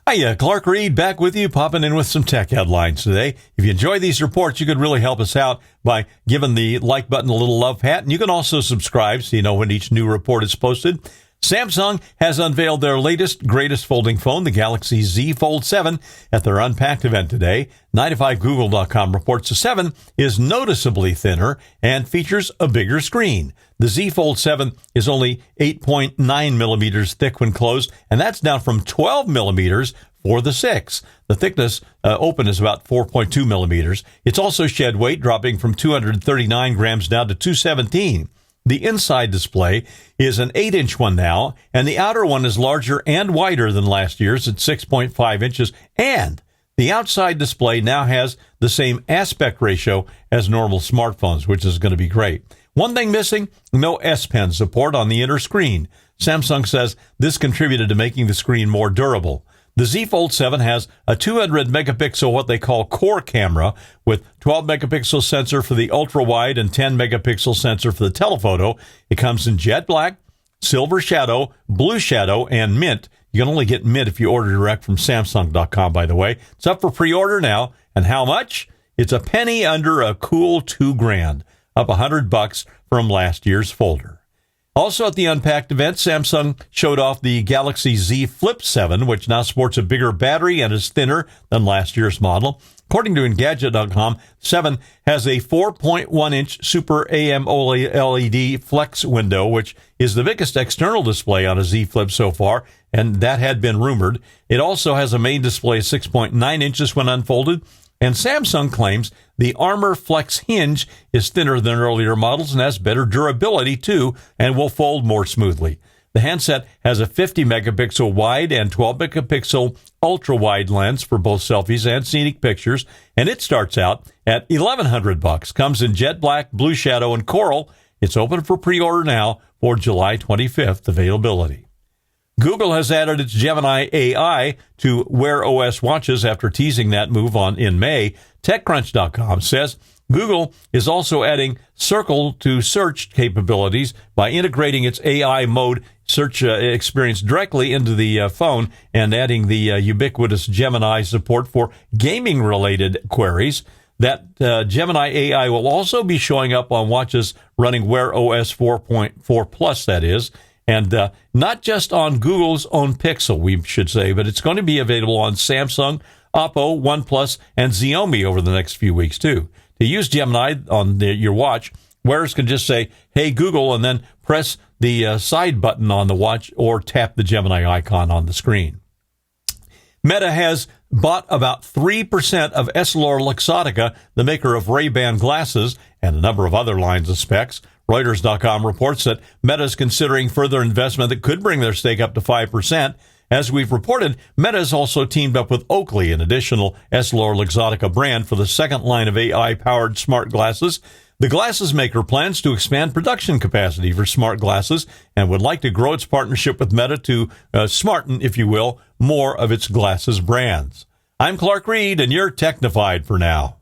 Hiya, Clark Reid back with you, popping in with some tech headlines today. If you enjoy these reports, you could really help us out by giving the like button a little love pat, and you can also subscribe so you know when each new report is posted. Samsung has unveiled their latest, greatest folding phone, the Galaxy Z Fold 7, at their Unpacked event today. 95Google.com reports the 7 is noticeably thinner and features a bigger screen. The Z Fold 7 is only 8.9 millimeters thick when closed, and that's down from 12 millimeters for the 6. The thickness open is about 4.2 millimeters. It's also shed weight, dropping from 239 grams down to 217. The inside display is an 8-inch one now, and the outer one is larger and wider than last year's at 6.5 inches, and the outside display now has the same aspect ratio as normal smartphones, which is going to be great. One thing missing, no S Pen support on the inner screen. Samsung says this contributed to making the screen more durable. The Z Fold 7 has a 200-megapixel, what they call core camera, with 12-megapixel sensor for the ultra-wide and 10-megapixel sensor for the telephoto. It comes in jet black, silver shadow, blue shadow, and mint. You can only get mint if you order direct from Samsung.com, by the way. It's up for pre-order now. And how much? It's a penny under a cool $2,000, up $100 from last year's folder. Also at the Unpacked event, Samsung showed off the Galaxy Z Flip 7, which now sports a bigger battery and is thinner than last year's model. According to Engadget.com, 7 has a 4.1-inch Super AMOLED flex window, which is the biggest external display on a Z Flip so far, and that had been rumored. It also has a main display of 6.9 inches when unfolded, and Samsung claims the Armor Flex hinge is thinner than earlier models and has better durability, too, and will fold more smoothly. The handset has a 50-megapixel wide and 12-megapixel ultra-wide lens for both selfies and scenic pictures, and it starts out at $1,100. Comes in jet black, blue shadow, and coral. It's open for pre-order now for July 25th availability. Google has added its Gemini AI to Wear OS watches after teasing that move in May. TechCrunch.com says Google is also adding Circle to search capabilities by integrating its AI mode search experience directly into the phone and adding the ubiquitous Gemini support for gaming-related queries. That Gemini AI will also be showing up on watches running Wear OS 4.4 Plus, that is. And not just on Google's own Pixel, we should say, but it's going to be available on Samsung, Oppo, OnePlus, and Xiaomi over the next few weeks, too. To use Gemini on your watch, wearers can just say, "Hey, Google," and then press the side button on the watch or tap the Gemini icon on the screen. Meta has bought about 3% of EssilorLuxottica, the maker of Ray-Ban glasses, and a number of other lines of specs. Reuters.com reports that Meta is considering further investment that could bring their stake up to 5%. As we've reported, Meta has also teamed up with Oakley, an additional EssilorLuxottica brand, for the second line of AI-powered smart glasses. The glasses maker plans to expand production capacity for smart glasses and would like to grow its partnership with Meta to smarten, if you will, more of its glasses brands. I'm Clark Reid, and you're Technified for now.